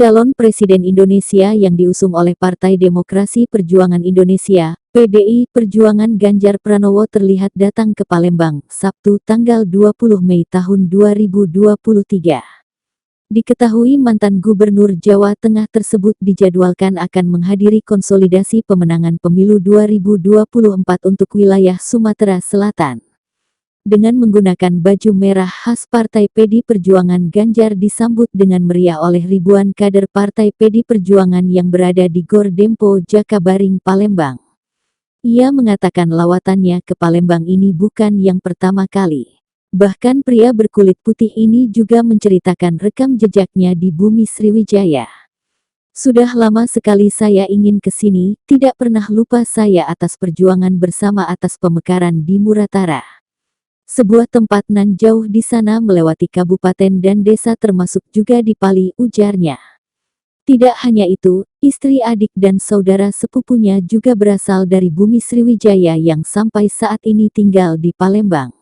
Calon Presiden Indonesia yang diusung oleh Partai Demokrasi Perjuangan Indonesia, PDI Perjuangan Ganjar Pranowo terlihat datang ke Palembang, Sabtu tanggal 20 Mei tahun 2023. Diketahui mantan Gubernur Jawa Tengah tersebut dijadwalkan akan menghadiri konsolidasi pemenangan pemilu 2024 untuk wilayah Sumatera Selatan. Dengan menggunakan baju merah khas Partai PD Perjuangan, Ganjar disambut dengan meriah oleh ribuan kader Partai PD Perjuangan yang berada di Gor Dempo Jakabaring, Palembang. Ia mengatakan lawatannya ke Palembang ini bukan yang pertama kali. Bahkan pria berkulit putih ini juga menceritakan rekam jejaknya di bumi Sriwijaya. Sudah lama sekali saya ingin ke sini, tidak pernah lupa saya atas perjuangan bersama atas pemekaran di Muratara. Sebuah tempat nan jauh di sana melewati kabupaten dan desa termasuk juga di Pali, ujarnya. Tidak hanya itu, istri, adik dan saudara sepupunya juga berasal dari bumi Sriwijaya yang sampai saat ini tinggal di Palembang.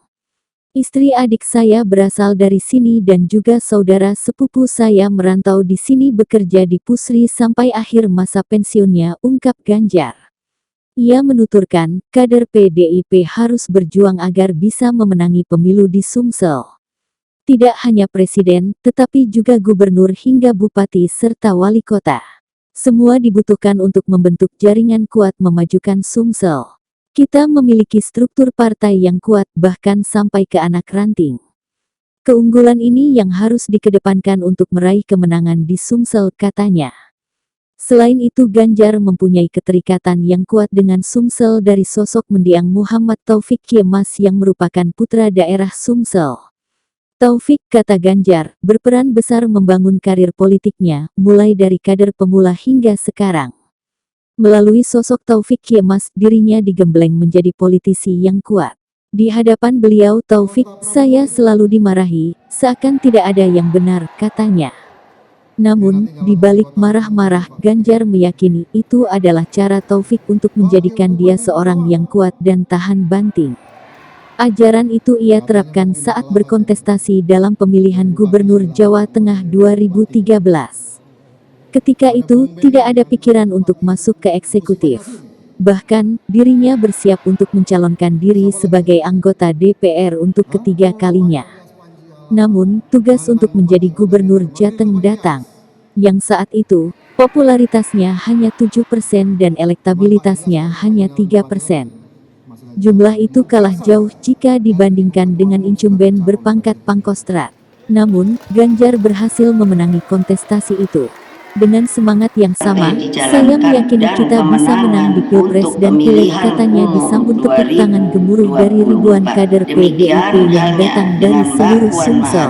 Istri adik saya berasal dari sini dan juga saudara sepupu saya merantau di sini bekerja di Pusri sampai akhir masa pensiunnya, ungkap Ganjar. Ia menuturkan, kader PDIP harus berjuang agar bisa memenangi pemilu di Sumsel. Tidak hanya presiden, tetapi juga gubernur hingga bupati serta wali kota. Semua dibutuhkan untuk membentuk jaringan kuat memajukan Sumsel. Kita memiliki struktur partai yang kuat bahkan sampai ke anak ranting. Keunggulan ini yang harus dikedepankan untuk meraih kemenangan di Sumsel, katanya. Selain itu, Ganjar mempunyai keterikatan yang kuat dengan Sumsel dari sosok mendiang Muhammad Taufik Kemas yang merupakan putra daerah Sumsel. Taufik, kata Ganjar, berperan besar membangun karir politiknya, mulai dari kader pemula hingga sekarang. Melalui sosok Taufik Kemas, dirinya digembleng menjadi politisi yang kuat. Di hadapan beliau Taufik, saya selalu dimarahi, seakan tidak ada yang benar, katanya. Namun, di balik marah-marah, Ganjar meyakini itu adalah cara Taufik untuk menjadikan dia seorang yang kuat dan tahan banting. Ajaran itu ia terapkan saat berkontestasi dalam pemilihan Gubernur Jawa Tengah 2013. Ketika itu, tidak ada pikiran untuk masuk ke eksekutif. Bahkan, dirinya bersiap untuk mencalonkan diri sebagai anggota DPR untuk ketiga kalinya. Namun, tugas untuk menjadi gubernur Jateng datang. Yang saat itu, popularitasnya hanya 7% dan elektabilitasnya hanya 3%. Jumlah itu kalah jauh jika dibandingkan dengan incumbent berpangkat Pangkostrat. Namun, Ganjar berhasil memenangi kontestasi itu. Dengan semangat yang sama, saya meyakini kita bisa menang di Pilpres dan Pileg, katanya disambut tepuk tangan gemuruh dari ribuan kader PDIP yang datang dari seluruh Sumsel.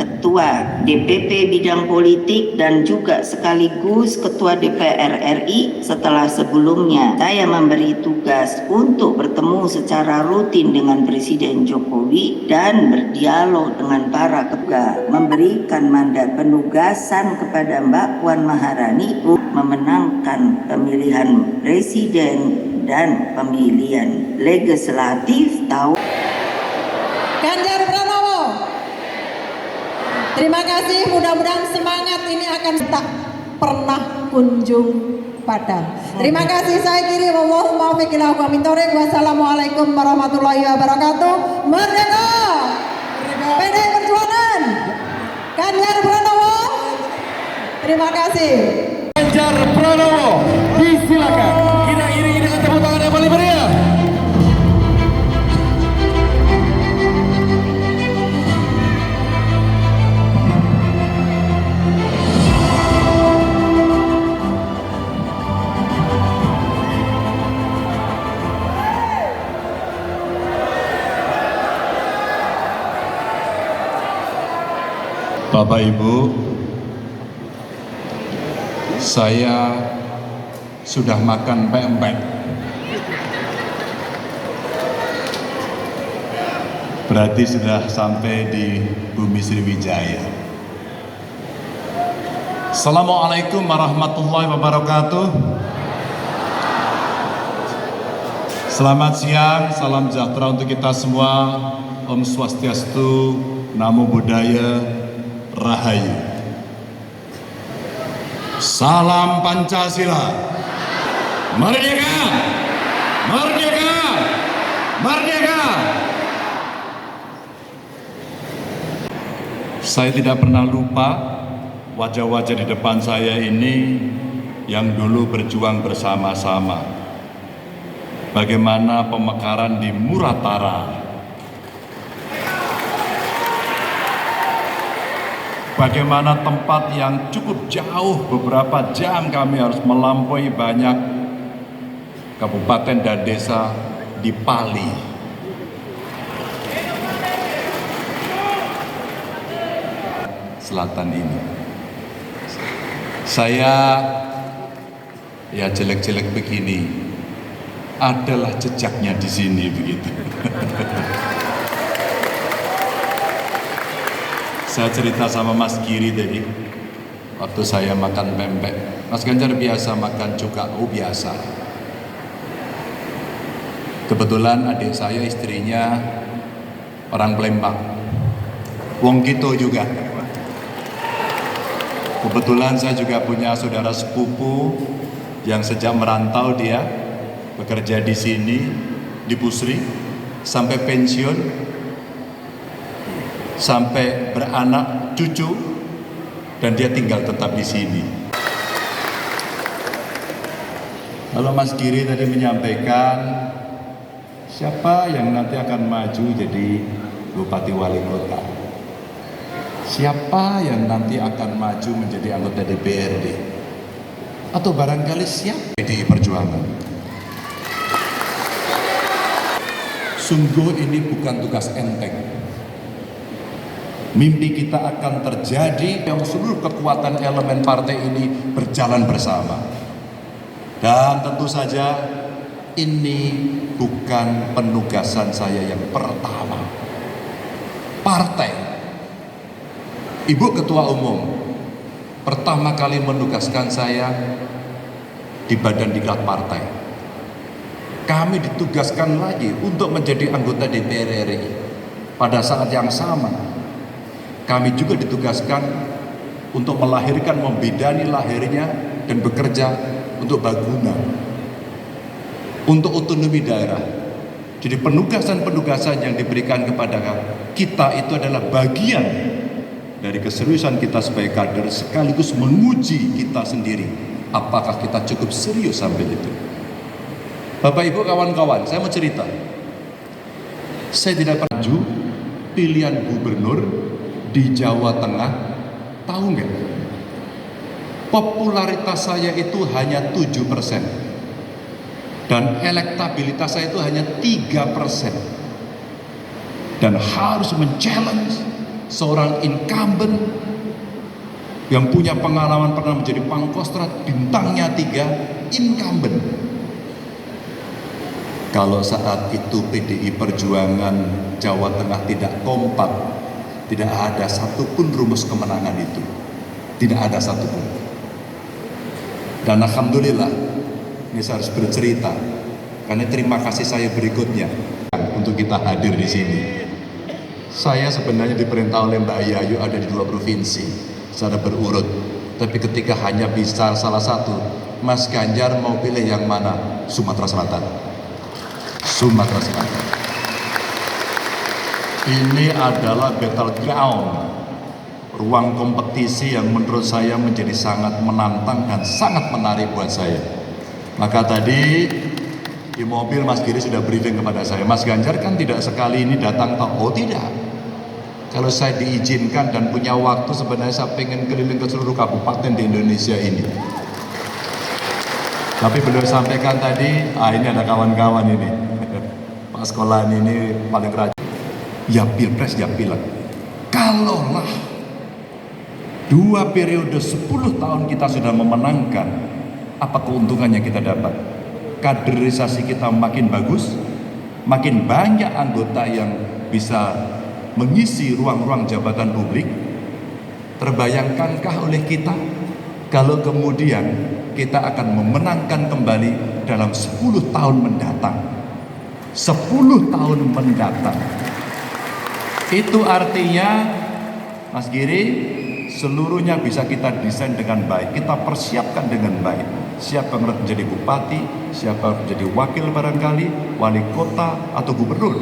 Ketua DPP Bidang Politik dan juga sekaligus Ketua DPR RI, setelah sebelumnya saya memberi tugas untuk bertemu secara rutin dengan Presiden Jokowi dan berdialog dengan para ketua, memberikan mandat penugasan kepada Mbak Puan Maharani untuk memenangkan pemilihan presiden dan pemilihan legislatif tahun. Ganjar Pranowo. Terima kasih, mudah-mudahan semangat ini akan tak pernah kunjung padam. Terima kasih, saya kiri. Wassalamualaikum warahmatullahi wabarakatuh. Merdeka! PDI Perjuangan! Ganjar Pranowo! Terima kasih. Ganjar Pranowo, disilakan. Kita iringi dengan tepuk tangan yang paling meriah. Bapak Ibu, saya sudah makan pempek. Berarti sudah sampai di bumi Sriwijaya. Assalamualaikum warahmatullahi wabarakatuh. Selamat siang, salam sejahtera untuk kita semua. Om Swastiastu, Namo Buddhaya, Rahayu. Salam Pancasila. Merdeka! Merdeka! Merdeka! Saya tidak pernah lupa wajah-wajah di depan saya ini yang dulu berjuang bersama-sama. Bagaimana pemekaran di Muratara, bagaimana tempat yang cukup jauh, beberapa jam kami harus melampaui banyak kabupaten dan desa di Pali. Selatan ini. Saya ya jelek-jelek begini adalah jejaknya di sini begitu. Saya cerita sama Mas Giri tadi, waktu saya makan pempek. Mas Ganjar biasa makan cuka, biasa. Kebetulan adik saya istrinya orang Palembang, wong Kito juga. Kebetulan saya juga punya saudara sepupu yang sejak merantau dia bekerja di sini, di Pusri, sampai pensiun, sampai beranak cucu, dan dia tinggal tetap di sini. Kalau Mas Giri tadi menyampaikan siapa yang nanti akan maju jadi Bupati Wali Kota, siapa yang nanti akan maju menjadi anggota DPRD, atau barangkali siapa PDI Perjuangan. Sungguh ini bukan tugas enteng. Mimpi kita akan terjadi yang seluruh kekuatan elemen partai ini berjalan bersama. Dan tentu saja ini bukan penugasan saya yang pertama. Partai, Ibu Ketua Umum pertama kali menugaskan saya di Badan Diklat Partai. Kami ditugaskan lagi untuk menjadi anggota DPR RI. Pada saat yang sama, kami juga ditugaskan untuk melahirkan, membidani lahirnya dan bekerja untuk Baguna, untuk otonomi daerah. Jadi penugasan-penugasan yang diberikan kepada kita itu adalah bagian dari keseriusan kita sebagai kader, sekaligus menguji kita sendiri apakah kita cukup serius sampai itu. Bapak Ibu kawan-kawan, saya mau cerita. Saya tidak pernah maju pilihan gubernur di Jawa Tengah. Tahu nggak? Popularitas saya itu hanya 7%. Dan elektabilitas saya itu hanya 3%. Dan harus men-challenge seorang incumbent yang punya pengalaman pernah menjadi Pangkostrat, bintangnya 3, incumbent. Kalau saat itu PDI Perjuangan Jawa Tengah tidak kompak, tidak ada satupun rumus kemenangan itu. Tidak ada satupun. Dan alhamdulillah, ini saya harus bercerita, karena terima kasih saya berikutnya untuk kita hadir di sini. Saya sebenarnya diperintah oleh Mbak Yayu ada di 2 provinsi secara berurut. Tapi ketika hanya bisa salah satu, Mas Ganjar mau pilih yang mana? Sumatera Selatan. Sumatera Selatan. Ini adalah battleground, ruang kompetisi yang menurut saya menjadi sangat menantang dan sangat menarik buat saya. Maka tadi di mobil Mas Giri sudah briefing kepada saya, Mas Ganjar kan tidak sekali ini datang toh. Oh tidak. Kalau saya diizinkan dan punya waktu, sebenarnya saya pengen keliling ke seluruh kabupaten di Indonesia ini. Tapi beliau sampaikan tadi, ini ada kawan-kawan ini. Pak sekolahan ini paling rajin. Ya pilpres, ya pileg. Kalaulah 2 periode 10 tahun kita sudah memenangkan, apa keuntungan yang kita dapat? Kaderisasi kita makin bagus, makin banyak anggota yang bisa mengisi ruang-ruang jabatan publik. Terbayangkankah oleh kita kalau kemudian kita akan memenangkan kembali dalam 10 tahun mendatang? 10 tahun mendatang. Itu artinya, Mas Giri, seluruhnya bisa kita desain dengan baik, kita persiapkan dengan baik. Siapa yang menjadi bupati, siapa yang menjadi wakil barangkali, wali kota atau gubernur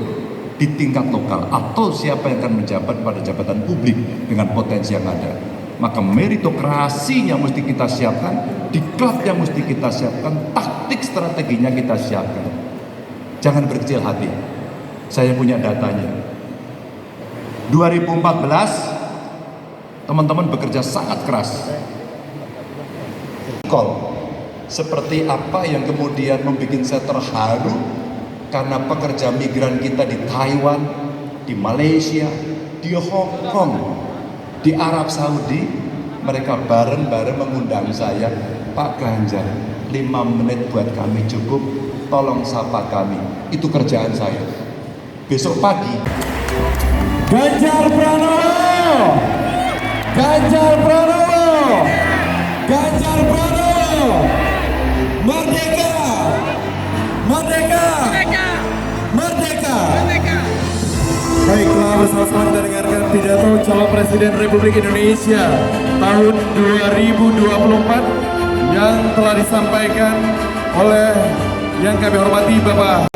di tingkat lokal, atau siapa yang akan menjabat pada jabatan publik dengan potensi yang ada. Maka meritokrasinya mesti kita siapkan, diklatnya mesti kita siapkan, taktik strateginya kita siapkan. Jangan berkecil hati. Saya punya datanya. 2014 teman-teman bekerja sangat keras. Seperti apa yang kemudian membuat saya terharu karena pekerja migran kita di Taiwan, di Malaysia, di Hong Kong, di Arab Saudi, mereka bareng-bareng mengundang saya, Pak Ganjar, 5 menit buat kami cukup, tolong sapa kami. Itu kerjaan saya. Besok pagi, Ganjar Pranowo, Ganjar Pranowo, Ganjar Pranowo, merdeka, merdeka, merdeka. Baiklah, bersama-sama kita dengarkan pidato calon presiden Republik Indonesia tahun 2024 yang telah disampaikan oleh yang kami hormati Bapak